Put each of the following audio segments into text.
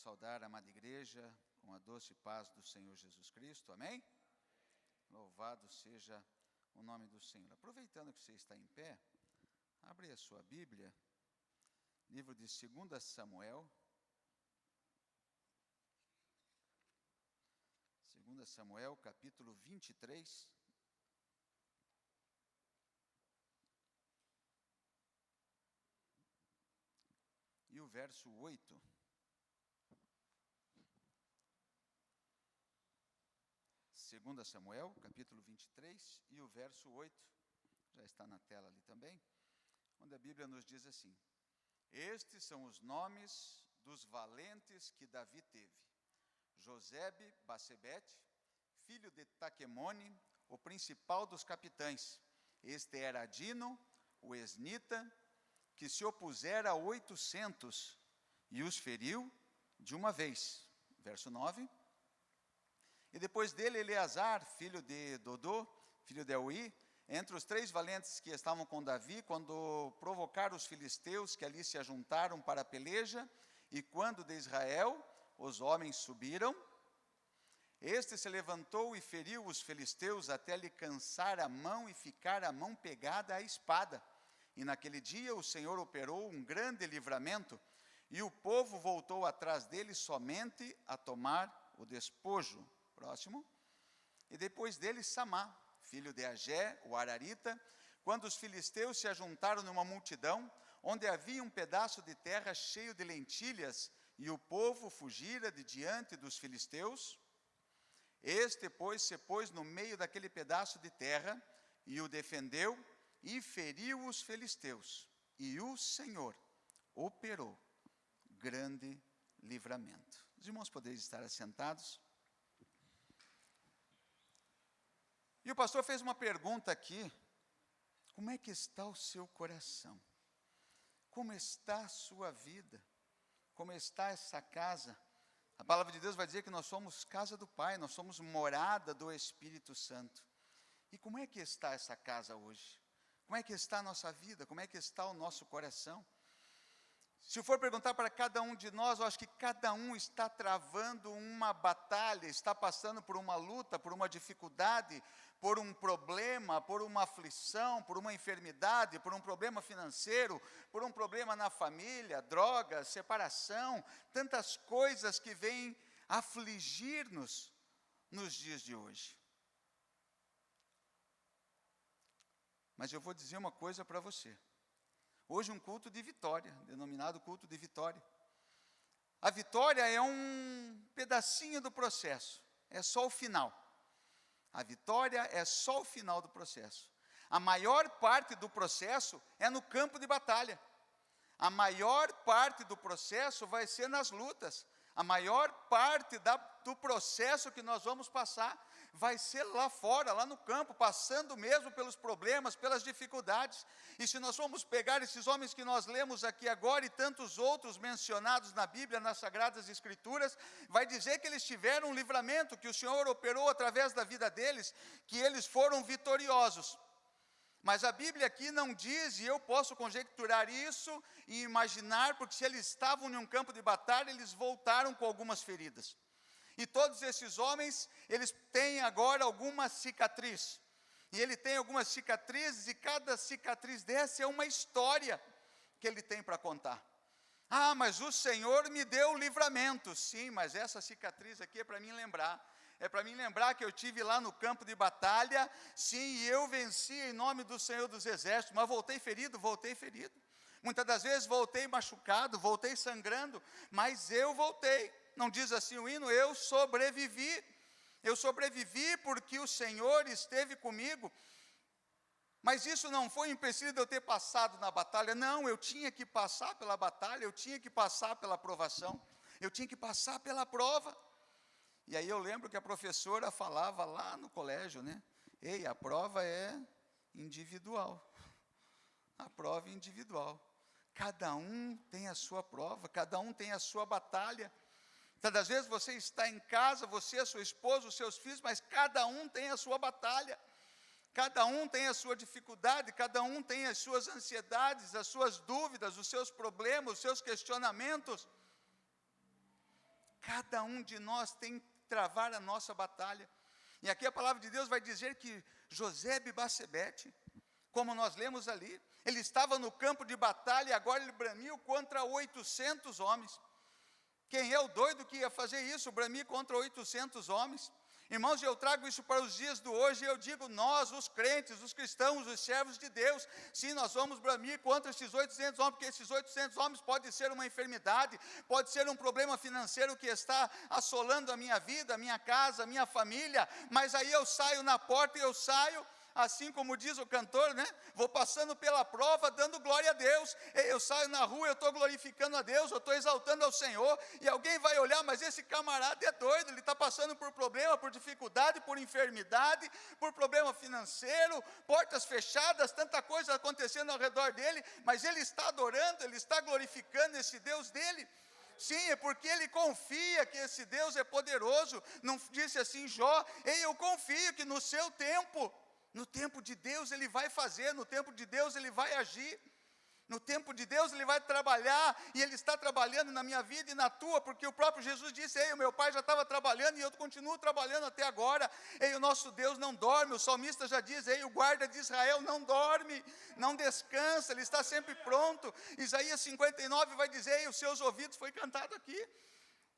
saudar a amada igreja com a doce paz do Senhor Jesus Cristo, amém? Louvado seja o nome do Senhor. Aproveitando que você está em pé, abre a sua Bíblia, livro de 2 Samuel. 2 Samuel, capítulo 23. E o verso 8. Segunda Samuel, capítulo 23, e o verso 8, já está na tela ali também, onde a Bíblia nos diz assim: estes são os nomes dos valentes que Davi teve: Josebe Basebete, filho de Taquemone, o principal dos capitães. Este era Adino, o esnita, que se opusera a 800 e os feriu de uma vez. Verso 9. E depois dele, Eleazar, filho de Dodô, filho de Aui, entre os 3 valentes que estavam com Davi, quando provocaram os filisteus que ali se ajuntaram para a peleja, e quando de Israel os homens subiram, este se levantou e feriu os filisteus até lhe cansar a mão e ficar a mão pegada à espada. E naquele dia o Senhor operou um grande livramento, e o povo voltou atrás dele somente a tomar o despojo. Próximo. E depois dele Samá, filho de Agé, o Ararita, quando os filisteus se ajuntaram numa multidão, onde havia um pedaço de terra cheio de lentilhas, e o povo fugira de diante dos filisteus. Este, pois, se pôs no meio daquele pedaço de terra, e o defendeu, e feriu os filisteus. E o Senhor operou grande livramento. Os irmãos poderiam estar assentados. E o pastor fez uma pergunta aqui: como é que está o seu coração? Como está a sua vida? Como está essa casa? A palavra de Deus vai dizer que nós somos casa do Pai, nós somos morada do Espírito Santo. E como é que está essa casa hoje? Como é que está a nossa vida? Como é que está o nosso coração? Se eu for perguntar para cada um de nós, eu acho que cada um está travando uma batalha, está passando por uma luta, por uma dificuldade, por um problema, por uma aflição, por uma enfermidade, por um problema financeiro, por um problema na família, drogas, separação, tantas coisas que vêm afligir-nos nos dias de hoje. Mas eu vou dizer uma coisa para você. Hoje um culto de vitória, denominado culto de vitória. A vitória é um pedacinho do processo, é só o final. A vitória é só o final do processo. A maior parte do processo é no campo de batalha. A maior parte do processo vai ser nas lutas. A maior parte do processo que nós vamos passar vai ser lá fora, lá no campo, passando mesmo pelos problemas, pelas dificuldades. E se nós formos pegar esses homens que nós lemos aqui agora e tantos outros mencionados na Bíblia, nas Sagradas Escrituras, vai dizer que eles tiveram um livramento, que o Senhor operou através da vida deles, que eles foram vitoriosos. Mas a Bíblia aqui não diz, e eu posso conjecturar isso e imaginar, porque se eles estavam em um campo de batalha, eles voltaram com algumas feridas. E todos esses homens, eles têm agora alguma cicatriz. E ele tem algumas cicatrizes, e cada cicatriz dessa é uma história que ele tem para contar. Ah, mas o Senhor me deu livramento. Sim, mas essa cicatriz aqui é para mim lembrar. É para mim lembrar que eu estive lá no campo de batalha, sim, e eu venci em nome do Senhor dos Exércitos, mas voltei ferido. Muitas das vezes voltei machucado, voltei sangrando, mas eu voltei. Não diz assim o hino, eu sobrevivi. Eu sobrevivi porque o Senhor esteve comigo. Mas isso não foi um empecilho de eu ter passado na batalha. Não, eu tinha que passar pela batalha, eu tinha que passar pela provação, eu tinha que passar pela prova. E aí eu lembro que a professora falava lá no colégio, né? Ei, a prova é individual. A prova é individual. Cada um tem a sua prova, cada um tem a sua batalha. Muitas vezes você está em casa, você, a sua esposa, os seus filhos, mas cada um tem a sua batalha. Cada um tem a sua dificuldade, cada um tem as suas ansiedades, as suas dúvidas, os seus problemas, os seus questionamentos. Cada um de nós tem que travar a nossa batalha. E aqui a palavra de Deus vai dizer que Josebe Batsebete, como nós lemos ali, ele estava no campo de batalha e agora ele bramiu contra 800 homens. Quem é o doido que ia fazer isso, bramir contra 800 homens? Irmãos, eu trago isso para os dias do hoje e eu digo, nós, os crentes, os cristãos, os servos de Deus, sim, nós vamos bramir contra esses 800 homens, porque esses 800 homens pode ser uma enfermidade, pode ser um problema financeiro que está assolando a minha vida, a minha casa, a minha família, mas aí eu saio na porta e eu saio, assim como diz o cantor, né? Vou passando pela prova, dando glória a Deus. Eu saio na rua, eu estou glorificando a Deus, eu estou exaltando ao Senhor, e alguém vai olhar, mas esse camarada é doido, ele está passando por problema, por dificuldade, por enfermidade, por problema financeiro, portas fechadas, tanta coisa acontecendo ao redor dele, mas ele está adorando, ele está glorificando esse Deus dele. Sim, é porque ele confia que esse Deus é poderoso. Não disse assim Jó, ei, eu confio que no seu tempo, no tempo de Deus ele vai fazer, no tempo de Deus ele vai agir, no tempo de Deus ele vai trabalhar, e ele está trabalhando na minha vida e na tua, porque o próprio Jesus disse, ei, o meu pai já estava trabalhando e eu continuo trabalhando até agora, ei, o nosso Deus não dorme, o salmista já diz, ei, o guarda de Israel não dorme, não descansa, ele está sempre pronto. Isaías 59 vai dizer, ei, os seus ouvidos, foi cantado aqui,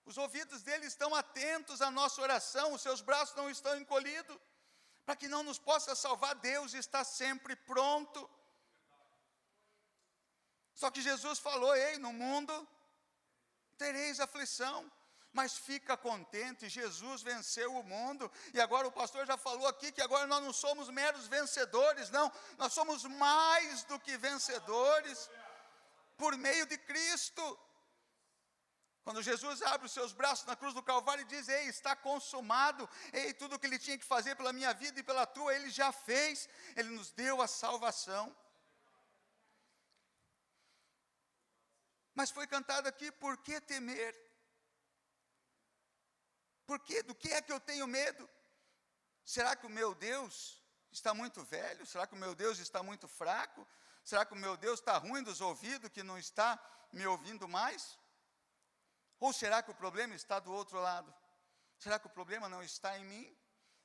os ouvidos dele estão atentos à nossa oração, os seus braços não estão encolhidos, para que não nos possa salvar. Deus está sempre pronto. Só que Jesus falou, ei, no mundo tereis aflição, mas fica contente, Jesus venceu o mundo, e agora o pastor já falou aqui, que agora nós não somos meros vencedores, não, nós somos mais do que vencedores, por meio de Cristo. Quando Jesus abre os seus braços na cruz do Calvário e diz, ei, está consumado, ei, tudo o que ele tinha que fazer pela minha vida e pela tua, ele já fez, ele nos deu a salvação. Mas foi cantado aqui, por que temer? Por quê? Do que é que eu tenho medo? Será que o meu Deus está muito velho? Será que o meu Deus está muito fraco? Será que o meu Deus está ruim dos ouvidos, que não está me ouvindo mais? Ou será que o problema está do outro lado? Será que o problema não está em mim?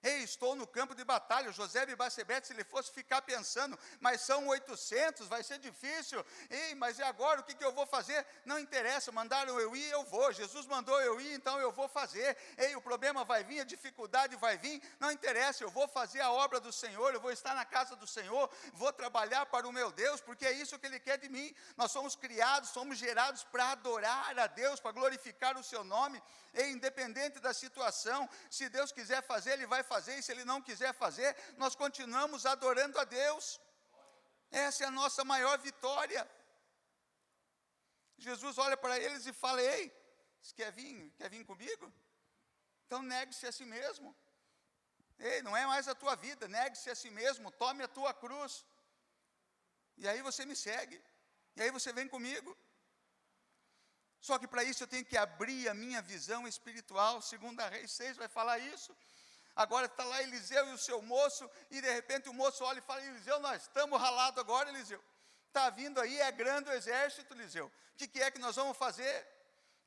Ei, estou no campo de batalha. Josebe Batsebete, se ele fosse ficar pensando, mas são 800, vai ser difícil. Ei, mas e agora, o que eu vou fazer? Não interessa, mandaram eu ir, eu vou. Jesus mandou eu ir, então eu vou fazer. Ei, o problema vai vir, a dificuldade vai vir, não interessa, eu vou fazer a obra do Senhor, eu vou estar na casa do Senhor, vou trabalhar para o meu Deus, porque é isso que Ele quer de mim. Nós somos criados, somos gerados para adorar a Deus, para glorificar o seu nome. Ei, independente da situação, se Deus quiser fazer, Ele vai fazer, e se Ele não quiser fazer, nós continuamos adorando a Deus. Essa é a nossa maior vitória. Jesus olha para eles e fala, ei, você quer vir comigo? Então negue-se a si mesmo. Ei, não é mais a tua vida, negue-se a si mesmo, tome a tua cruz, e aí você me segue, e aí você vem comigo. Só que para isso eu tenho que abrir a minha visão espiritual. 2 Reis 6 vai falar isso. Agora está lá Eliseu e o seu moço, e de repente o moço olha e fala, Eliseu, nós estamos ralados agora, Eliseu. Está vindo aí, é grande o exército, Eliseu. O que é que nós vamos fazer?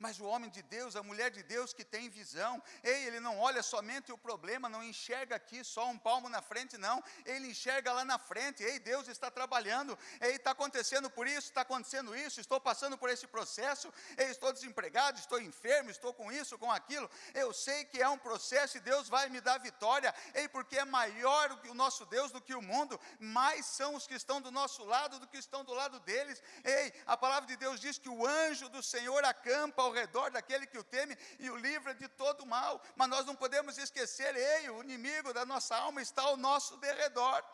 Mas o homem de Deus, a mulher de Deus que tem visão, ei, ele não olha somente o problema, não enxerga aqui só um palmo na frente, não, ele enxerga lá na frente, ei, Deus está trabalhando, ei, está acontecendo por isso, está acontecendo isso, estou passando por esse processo, ei, estou desempregado, estou enfermo, estou com isso, com aquilo, eu sei que é um processo e Deus vai me dar vitória, ei, porque é maior o nosso Deus do que o mundo, mais são os que estão do nosso lado do que estão do lado deles, ei, a palavra de Deus diz que o anjo do Senhor acampa ao redor daquele que o teme e o livra de todo mal, mas nós não podemos esquecer, ei, o inimigo da nossa alma está ao nosso derredor,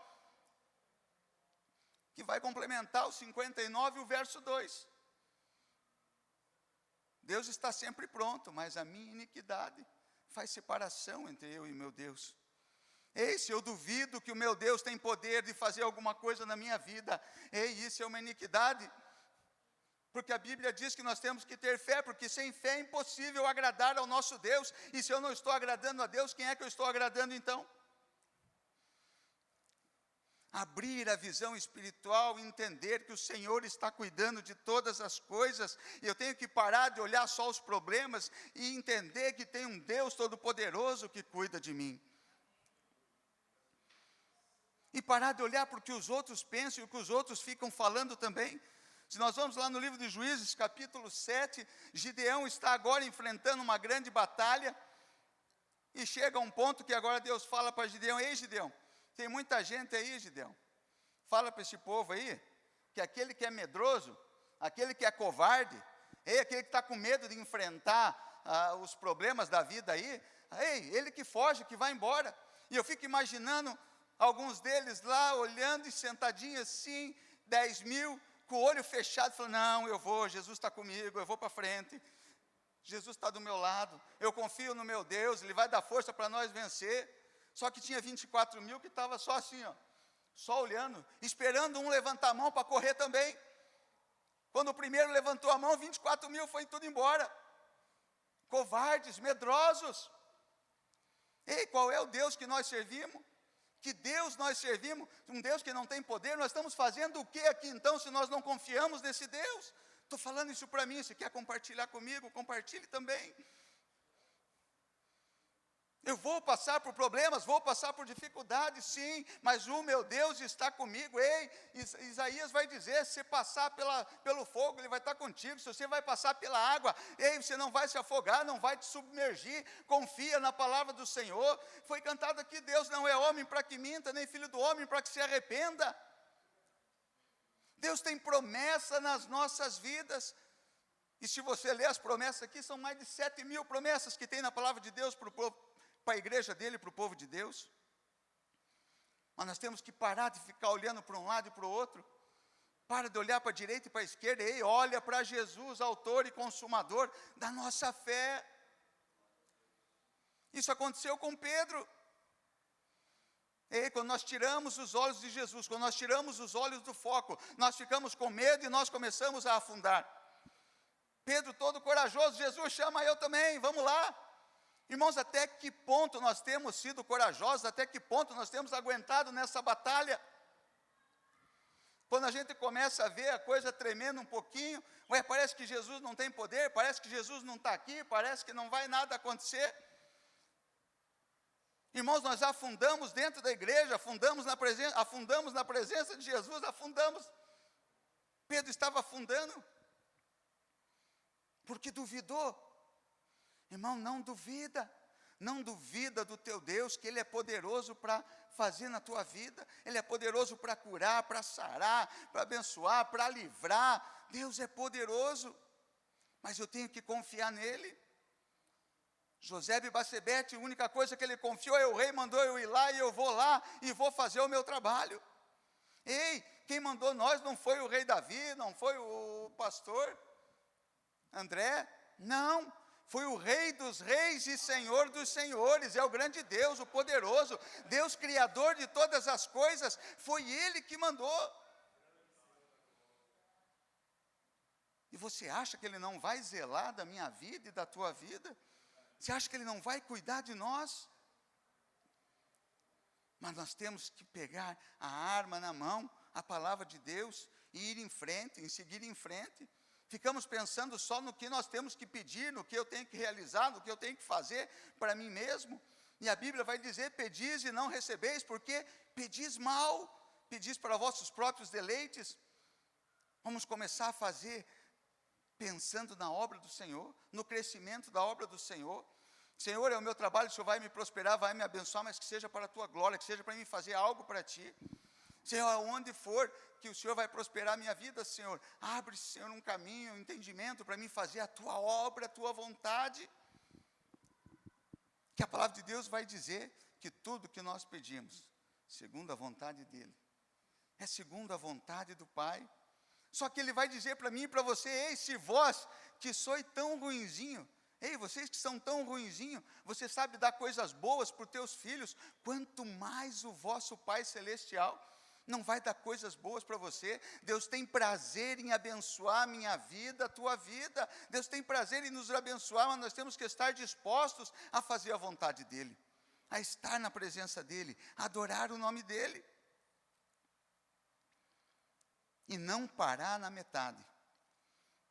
que vai complementar o 59 e o verso 2, Deus está sempre pronto, mas a minha iniquidade faz separação entre eu e meu Deus. Ei, se eu duvido que o meu Deus tem poder de fazer alguma coisa na minha vida, ei, isso é uma iniquidade, porque a Bíblia diz que nós temos que ter fé, porque sem fé é impossível agradar ao nosso Deus, e se eu não estou agradando a Deus, quem é que eu estou agradando então? abrir a visão espiritual, entender que o Senhor está cuidando de todas as coisas, e eu tenho que parar de olhar só os problemas e entender que tem um Deus Todo-Poderoso que cuida de mim. E parar de olhar para o que os outros pensam e o que os outros ficam falando também. Se nós vamos lá no livro de Juízes, capítulo 7, Gideão está agora enfrentando uma grande batalha, e chega um ponto que agora Deus fala para Gideão: ei, Gideão, tem muita gente aí, Gideão, fala para esse povo aí, que aquele que é medroso, aquele que é covarde, aquele que está com medo de enfrentar os problemas da vida aí, ele que foge, que vai embora. E eu fico imaginando alguns deles lá, olhando e sentadinhos assim, 10 mil, com o olho fechado, falando: não, eu vou, Jesus está comigo, eu vou para frente, Jesus está do meu lado, eu confio no meu Deus, Ele vai dar força para nós vencer. Só que tinha 24 mil que estava só assim, só olhando, esperando um levantar a mão para correr também. Quando o primeiro levantou a mão, 24 mil foi tudo embora. Covardes, medrosos. Ei, qual é o Deus que nós servimos? Que Deus nós servimos? Um Deus que não tem poder. Nós estamos fazendo o que aqui então, se nós não confiamos nesse Deus? Estou falando isso para mim. Se quer compartilhar comigo, compartilhe também. Eu vou passar por problemas, vou passar por dificuldades, sim, mas o meu Deus está comigo. Ei, Isaías vai dizer: se você passar pelo fogo, Ele vai estar contigo. Se você vai passar pela água, ei, você não vai se afogar, não vai te submergir. Confia na palavra do Senhor. Foi cantado aqui: Deus não é homem para que minta, nem filho do homem para que se arrependa. Deus tem promessa nas nossas vidas. E se você ler as promessas aqui, são mais de 7 mil promessas que tem na palavra de Deus para o povo, para a igreja dele, para o povo de Deus. Mas nós temos que parar de ficar olhando para um lado e para o outro. Para de olhar para a direita e para a esquerda. Ei, olha para Jesus, autor e consumador da nossa fé. Isso aconteceu com Pedro. Ei, quando nós tiramos os olhos de Jesus, quando nós tiramos os olhos do foco, nós ficamos com medo e nós começamos a afundar. Pedro todo corajoso: Jesus, chama eu também, vamos lá. Irmãos, até que ponto nós temos sido corajosos, até que ponto nós temos aguentado nessa batalha? Quando a gente começa a ver a coisa tremendo um pouquinho, parece que Jesus não tem poder, parece que Jesus não está aqui, parece que não vai nada acontecer. Irmãos, nós afundamos dentro da igreja, afundamos na presença de Jesus, afundamos. Pedro estava afundando, porque duvidou. Irmão, não duvida do teu Deus, que Ele é poderoso para fazer na tua vida. Ele é poderoso para curar, para sarar, para abençoar, para livrar. Deus é poderoso, mas eu tenho que confiar nele. José e Bacebete, a única coisa que ele confiou é: o rei mandou eu ir lá, e eu vou lá e vou fazer o meu trabalho. Ei, quem mandou nós não foi o rei Davi, não foi o pastor André, não. Foi o Rei dos Reis e Senhor dos Senhores, é o grande Deus, o poderoso, Deus Criador de todas as coisas, foi Ele que mandou. E você acha que Ele não vai zelar da minha vida e da tua vida? Você acha que Ele não vai cuidar de nós? Mas nós temos que pegar a arma na mão, a palavra de Deus, e ir em frente, em seguir em frente. Ficamos pensando só no que nós temos que pedir, no que eu tenho que realizar, no que eu tenho que fazer para mim mesmo. E a Bíblia vai dizer: pedis e não recebeis, porque pedis mal, pedis para vossos próprios deleites. Vamos começar a fazer pensando na obra do Senhor, no crescimento da obra do Senhor. Senhor, é o meu trabalho, o Senhor vai me prosperar, vai me abençoar, mas que seja para a tua glória, que seja para mim fazer algo para ti. Senhor, aonde for que o Senhor vai prosperar a minha vida, Senhor, abre, Senhor, um caminho, um entendimento para mim fazer a tua obra, a tua vontade. Que a palavra de Deus vai dizer que tudo que nós pedimos, segundo a vontade dEle, é segundo a vontade do Pai. Só que Ele vai dizer para mim e para você: ei, se vós que sois tão ruinzinho, ei, vocês que são tão ruinzinho, você sabe dar coisas boas para os teus filhos, quanto mais o vosso Pai Celestial não vai dar coisas boas para você. Deus tem prazer em abençoar a minha vida, a tua vida. Deus tem prazer em nos abençoar, mas nós temos que estar dispostos a fazer a vontade dEle, a estar na presença dEle, a adorar o nome dEle. e não parar na metade.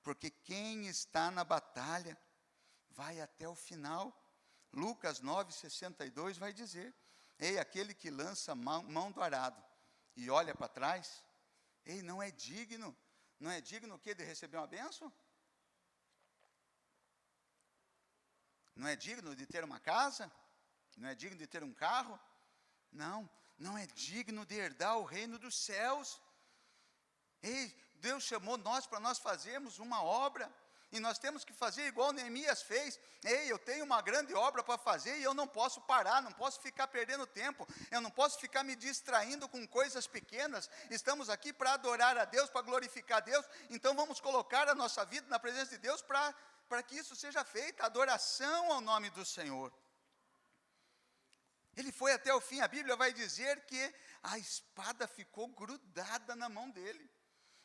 Porque quem está na batalha vai até o final. Lucas 9:62 vai dizer: ei, aquele que lança mão do arado e olha para trás, ei, não é digno o quê? De receber uma bênção? Não é digno de ter uma casa? Não é digno de ter um carro? Não é digno de herdar o reino dos céus. Ei, Deus chamou nós para nós fazermos uma obra, e nós temos que fazer igual Neemias fez. Ei, eu tenho uma grande obra para fazer, e eu não posso parar, não posso ficar perdendo tempo, eu não posso ficar me distraindo com coisas pequenas. Estamos aqui para adorar a Deus, para glorificar a Deus, então vamos colocar a nossa vida na presença de Deus para que isso seja feito, adoração ao nome do Senhor. Ele foi até o fim. A Bíblia vai dizer que a espada ficou grudada na mão dele.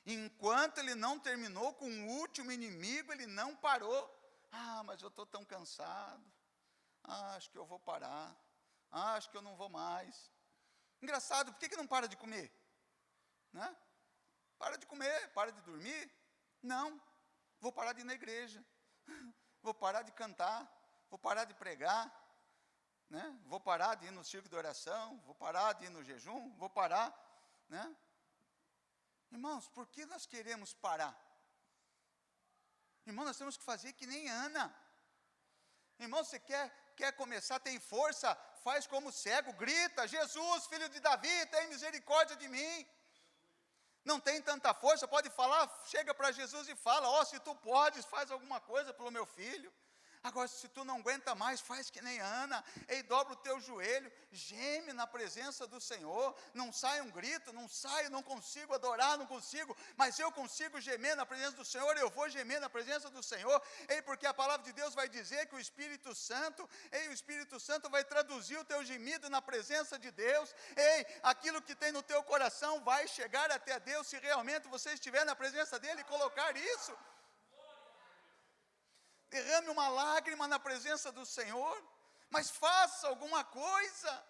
Enquanto ele não terminou com o último inimigo, ele não parou. Mas eu estou tão cansado. Acho que eu vou parar. Acho que eu não vou mais. Engraçado, por que não para de comer? Né? Para de comer, para de dormir. Não, vou parar de ir na igreja. Vou parar de cantar. Vou parar de pregar. Né? Vou parar de ir no círculo de oração. Vou parar de ir no jejum. Vou parar, né? Irmãos, por que nós queremos parar? Irmão, nós temos que fazer que nem Ana. Irmão, você quer começar, tem força, faz como cego, grita: Jesus, filho de Davi, tem misericórdia de mim. Não tem tanta força, pode falar, chega para Jesus e fala: se tu podes, faz alguma coisa pelo meu filho. Agora, se tu não aguenta mais, faz que nem Ana. Ei, dobra o teu joelho, geme na presença do Senhor. Não sai um grito, não consigo adorar, não consigo, mas eu consigo gemer na presença do Senhor, eu vou gemer na presença do Senhor. Ei, porque a palavra de Deus vai dizer que o Espírito Santo vai traduzir o teu gemido na presença de Deus. Ei, aquilo que tem no teu coração vai chegar até Deus, se realmente você estiver na presença dEle e colocar isso. Derrame uma lágrima na presença do Senhor, mas faça alguma coisa.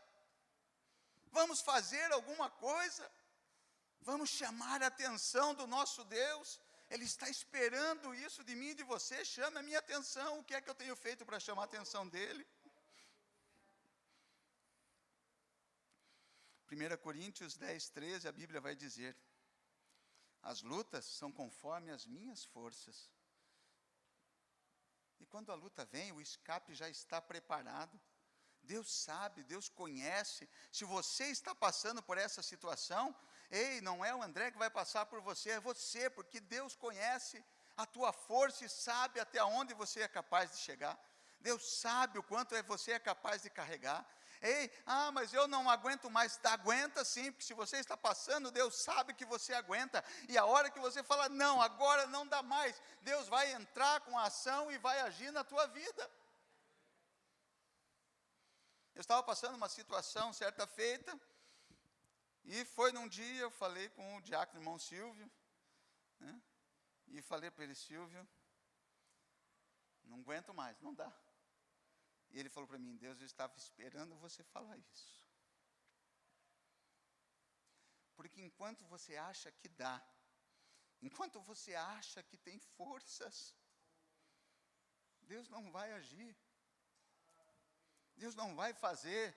Vamos fazer alguma coisa. Vamos chamar a atenção do nosso Deus. Ele está esperando isso de mim e de você. Chame a minha atenção. O que é que eu tenho feito para chamar a atenção dele? 1 Coríntios 10:13, a Bíblia vai dizer: as lutas são conforme as minhas forças. E quando a luta vem, o escape já está preparado. Deus sabe, Deus conhece. Se você está passando por essa situação, ei, não é o André que vai passar por você, é você, porque Deus conhece a tua força e sabe até onde você é capaz de chegar. Deus sabe o quanto você é capaz de carregar. Ei, mas eu não aguento mais. Aguenta sim, porque se você está passando, Deus sabe que você aguenta. E a hora que você fala: não, agora não dá mais, Deus vai entrar com a ação e vai agir na tua vida. Eu estava passando uma situação certa feita, e foi num dia, eu falei com o diácono irmão Silvio, né, e falei para ele: Silvio, não aguento mais, não dá. E ele falou para mim: Deus estava esperando você falar isso. Porque enquanto você acha que dá, enquanto você acha que tem forças, Deus não vai agir. Deus não vai fazer.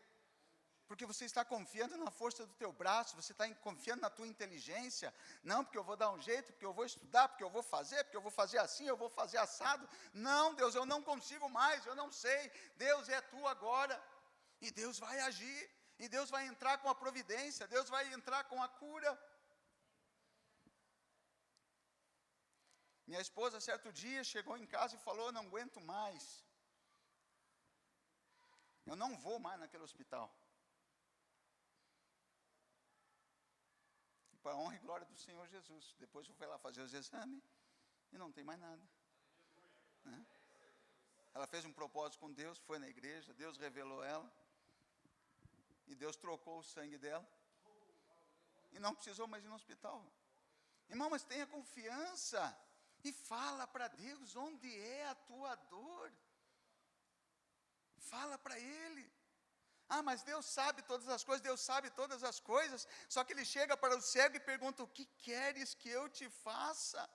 Porque você está confiando na força do teu braço, você está confiando na tua inteligência. Não, porque eu vou dar um jeito, porque eu vou estudar, porque eu vou fazer assim, eu vou fazer assado. Não, Deus, eu não consigo mais, eu não sei. Deus é tu agora. E Deus vai agir. E Deus vai entrar com a providência, Deus vai entrar com a cura. Minha esposa, certo dia, chegou em casa e falou: não aguento mais. Eu não vou mais naquele hospital. Para a honra e glória do Senhor Jesus. Depois eu fui lá fazer os exames e não tem mais nada. Né? Ela fez um propósito com Deus, foi na igreja, Deus revelou ela. E Deus trocou o sangue dela. E não precisou mais ir no hospital. Irmão, mas tenha confiança. E fala para Deus onde é a tua dor. Fala para Ele. Ah, mas Deus sabe todas as coisas, Deus sabe todas as coisas. Só que ele chega para o cego e pergunta: o que queres que eu te faça?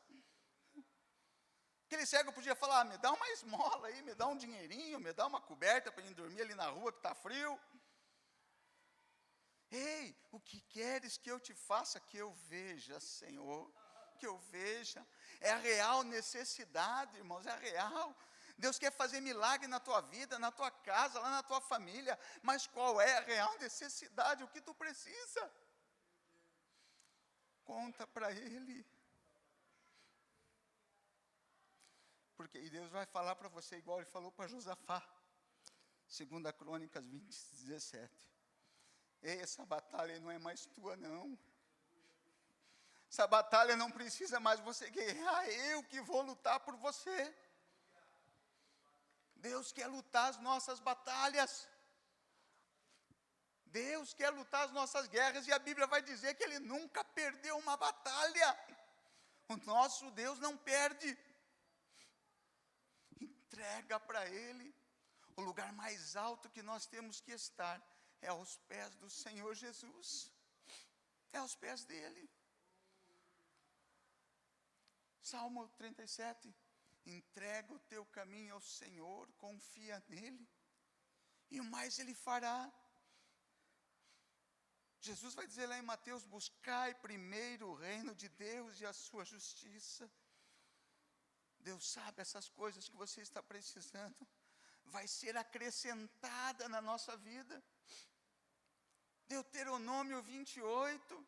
Aquele cego podia falar: me dá uma esmola aí, me dá um dinheirinho, me dá uma coberta para ir dormir ali na rua que está frio. Ei, o que queres que eu te faça? Que eu veja, Senhor, que eu veja. É a real necessidade, irmãos, é a real. Deus quer fazer milagre na tua vida, na tua casa, lá na tua família, mas qual é a real necessidade, o que tu precisa? Conta para Ele. Porque e Deus vai falar para você igual Ele falou para Josafá, 2 Crônicas 20:17. Ei, essa batalha não é mais tua não. Essa batalha não precisa mais você guerrear, eu que vou lutar por você. Deus quer lutar as nossas batalhas. Deus quer lutar as nossas guerras, e a Bíblia vai dizer que Ele nunca perdeu uma batalha. O nosso Deus não perde. Entrega para Ele. O lugar mais alto que nós temos que estar é aos pés do Senhor Jesus. É aos pés dEle. Salmo 37. Entrega o teu caminho ao Senhor, confia nele, e o mais Ele fará. Jesus vai dizer lá em Mateus: buscai primeiro o reino de Deus e a sua justiça. Deus sabe essas coisas que você está precisando, vai ser acrescentada na nossa vida. Deuteronômio 28.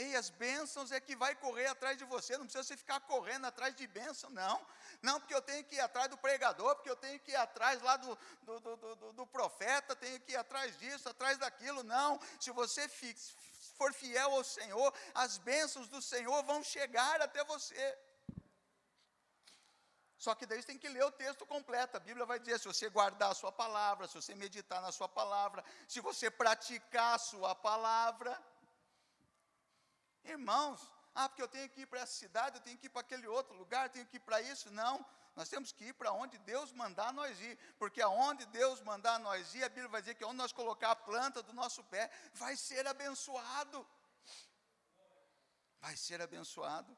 Ei, as bênçãos é que vai correr atrás de você, não precisa você ficar correndo atrás de bênção, não. Não, porque eu tenho que ir atrás do pregador, porque eu tenho que ir atrás lá do profeta, tenho que ir atrás disso, atrás daquilo, não. Se você for fiel ao Senhor, as bênçãos do Senhor vão chegar até você. Só que daí você tem que ler o texto completo. A Bíblia vai dizer: se você guardar a sua palavra, se você meditar na sua palavra, se você praticar a sua palavra. Irmãos, porque eu tenho que ir para essa cidade, eu tenho que ir para aquele outro lugar, eu tenho que ir para isso. Não, nós temos que ir para onde Deus mandar nós ir, porque aonde Deus mandar nós ir, a Bíblia vai dizer que onde nós colocar a planta do nosso pé, vai ser abençoado. Vai ser abençoado.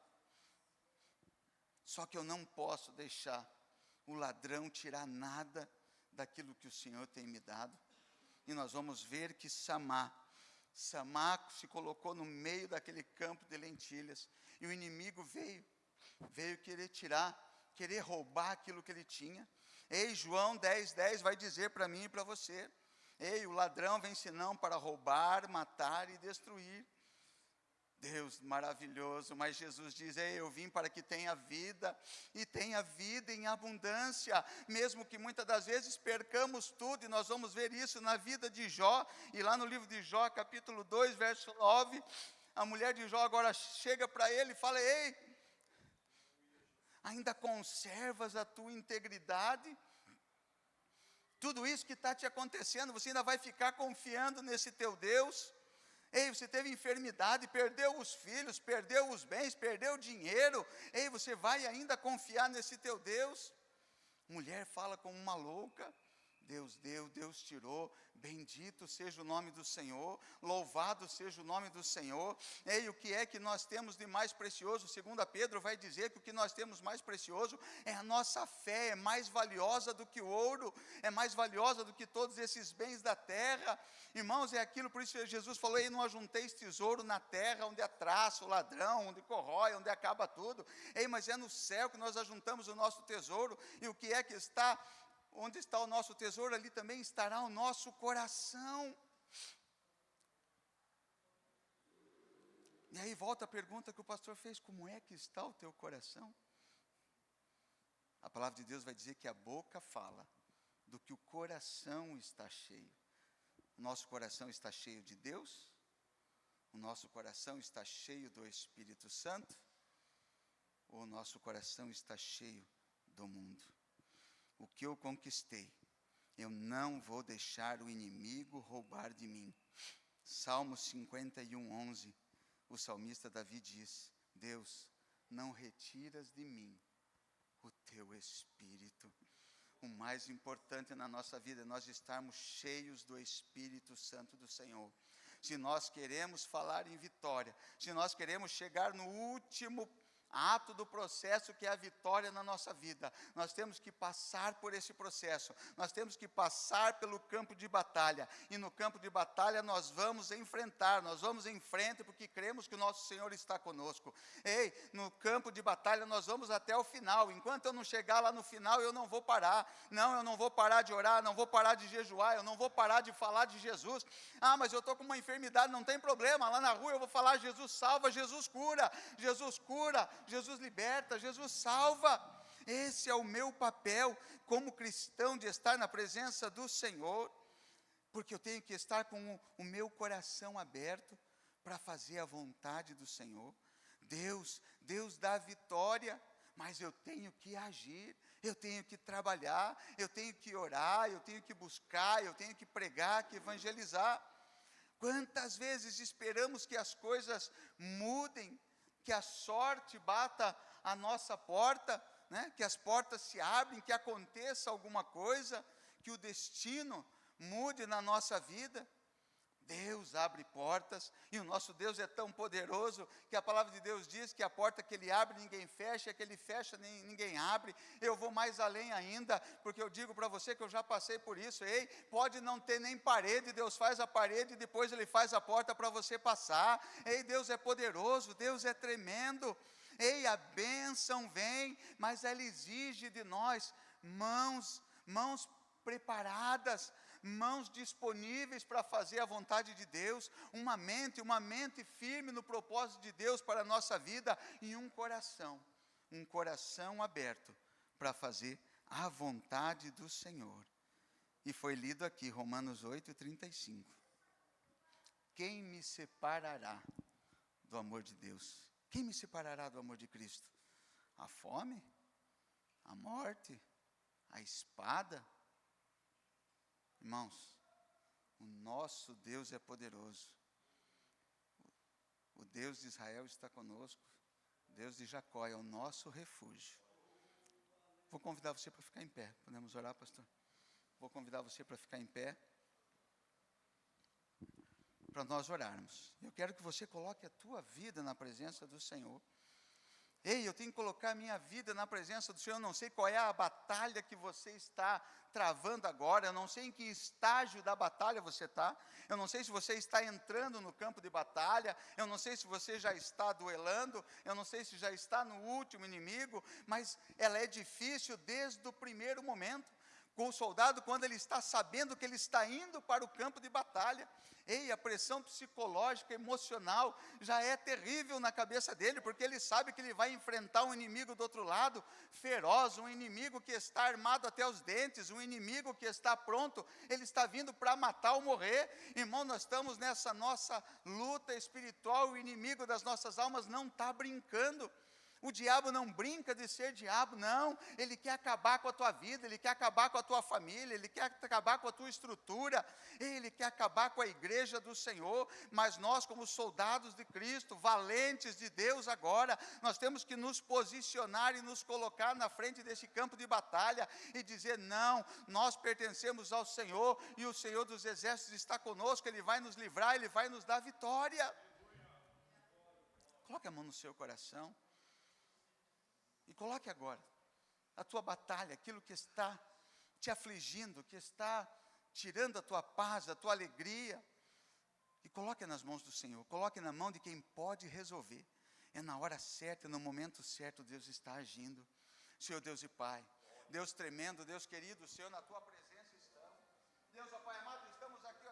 Só que eu não posso deixar o ladrão tirar nada daquilo que o Senhor tem me dado. E nós vamos ver que Samá se colocou no meio daquele campo de lentilhas, e o inimigo veio querer tirar, querer roubar aquilo que ele tinha. Ei, João 10:10 vai dizer para mim e para você: ei, o ladrão vem senão para roubar, matar e destruir. Deus maravilhoso, mas Jesus diz: ei, eu vim para que tenha vida, e tenha vida em abundância, mesmo que muitas das vezes percamos tudo, e nós vamos ver isso na vida de Jó, e lá no livro de Jó, capítulo 2, verso 9, a mulher de Jó agora chega para ele e fala: ei, ainda conservas a tua integridade? Tudo isso que está te acontecendo, você ainda vai ficar confiando nesse teu Deus? Ei, você teve enfermidade, perdeu os filhos, perdeu os bens, perdeu o dinheiro. Ei, você vai ainda confiar nesse teu Deus? Mulher fala como uma louca. Deus deu, Deus tirou, bendito seja o nome do Senhor, louvado seja o nome do Senhor. Ei, o que é que nós temos de mais precioso? 2 Pedro vai dizer que o que nós temos mais precioso é a nossa fé, é mais valiosa do que o ouro, é mais valiosa do que todos esses bens da terra. Irmãos, é aquilo, por isso que Jesus falou: ei, não ajunteis tesouro na terra, onde há traço, ladrão, onde corrói, onde acaba tudo. Ei, mas é no céu que nós ajuntamos o nosso tesouro, e o que é que está... onde está o nosso tesouro, ali também estará o nosso coração. E aí volta a pergunta que o pastor fez: como é que está o teu coração? A palavra de Deus vai dizer que a boca fala do que o coração está cheio. O nosso coração está cheio de Deus? O nosso coração está cheio do Espírito Santo? Ou o nosso coração está cheio do mundo? O que eu conquistei, eu não vou deixar o inimigo roubar de mim. Salmo 51:11, o salmista Davi diz: Deus, não retiras de mim o teu Espírito. O mais importante na nossa vida é nós estarmos cheios do Espírito Santo do Senhor. Se nós queremos falar em vitória, se nós queremos chegar no último ato do processo, que é a vitória na nossa vida, nós temos que passar por esse processo, nós temos que passar pelo campo de batalha, e no campo de batalha nós vamos enfrentar, nós vamos em frente, porque cremos que o nosso Senhor está conosco. Ei, no campo de batalha nós vamos até o final, enquanto eu não chegar lá no final, eu não vou parar, não, eu não vou parar de orar, não vou parar de jejuar, eu não vou parar de falar de Jesus. Mas eu estou com uma enfermidade, não tem problema, lá na rua eu vou falar: Jesus salva, Jesus cura, Jesus liberta, Jesus salva. Esse é o meu papel como cristão, de estar na presença do Senhor, porque eu tenho que estar com o meu coração aberto para fazer a vontade do Senhor. Deus dá vitória, mas eu tenho que agir, eu tenho que trabalhar, eu tenho que orar, eu tenho que buscar, eu tenho que pregar, que evangelizar. Quantas vezes esperamos que as coisas mudem, que a sorte bata a nossa porta, né? Que as portas se abrem, que aconteça alguma coisa, que o destino mude na nossa vida. Deus abre portas, e o nosso Deus é tão poderoso, que a palavra de Deus diz que a porta que Ele abre, ninguém fecha, que Ele fecha, ninguém abre. Eu vou mais além ainda, porque eu digo para você que eu já passei por isso. Ei, pode não ter nem parede, Deus faz a parede, e depois Ele faz a porta para você passar. Ei, Deus é poderoso, Deus é tremendo. Ei, a bênção vem, mas ela exige de nós mãos preparadas, mãos disponíveis para fazer a vontade de Deus, uma mente firme no propósito de Deus para a nossa vida, e um coração aberto para fazer a vontade do Senhor. E foi lido aqui, Romanos 8:35. Quem me separará do amor de Deus? Quem me separará do amor de Cristo? A fome? A morte? A espada? Irmãos, o nosso Deus é poderoso. O Deus de Israel está conosco. O Deus de Jacó é o nosso refúgio. Vou convidar você para ficar em pé. Podemos orar, pastor? Vou convidar você para ficar em pé, para nós orarmos. Eu quero que você coloque a tua vida na presença do Senhor. Ei, eu tenho que colocar a minha vida na presença do Senhor. Eu não sei qual é a batalha que você está travando agora, eu não sei em que estágio da batalha você está, eu não sei se você está entrando no campo de batalha, eu não sei se você já está duelando, eu não sei se já está no último inimigo, mas ela é difícil desde o primeiro momento. Com o soldado, quando ele está sabendo que ele está indo para o campo de batalha, ei, a pressão psicológica, emocional, já é terrível na cabeça dele, porque ele sabe que ele vai enfrentar um inimigo do outro lado, feroz, um inimigo que está armado até os dentes, um inimigo que está pronto, ele está vindo para matar ou morrer. Irmão, nós estamos nessa nossa luta espiritual, o inimigo das nossas almas não está brincando. O diabo não brinca de ser diabo, não. Ele quer acabar com a tua vida, ele quer acabar com a tua família, ele quer acabar com a tua estrutura, ele quer acabar com a igreja do Senhor. Mas nós, como soldados de Cristo, valentes de Deus agora, nós temos que nos posicionar e nos colocar na frente desse campo de batalha e dizer: não, nós pertencemos ao Senhor, e o Senhor dos exércitos está conosco, Ele vai nos livrar, Ele vai nos dar vitória. Coloque a mão no seu coração. E coloque agora a tua batalha, aquilo que está te afligindo, que está tirando a tua paz, a tua alegria, e coloque nas mãos do Senhor, coloque na mão de quem pode resolver. É na hora certa, no momento certo, Deus está agindo. Senhor Deus e Pai, Deus tremendo, Deus querido, Senhor, na tua presença estamos. Deus, ó Pai amado, estamos aqui, ó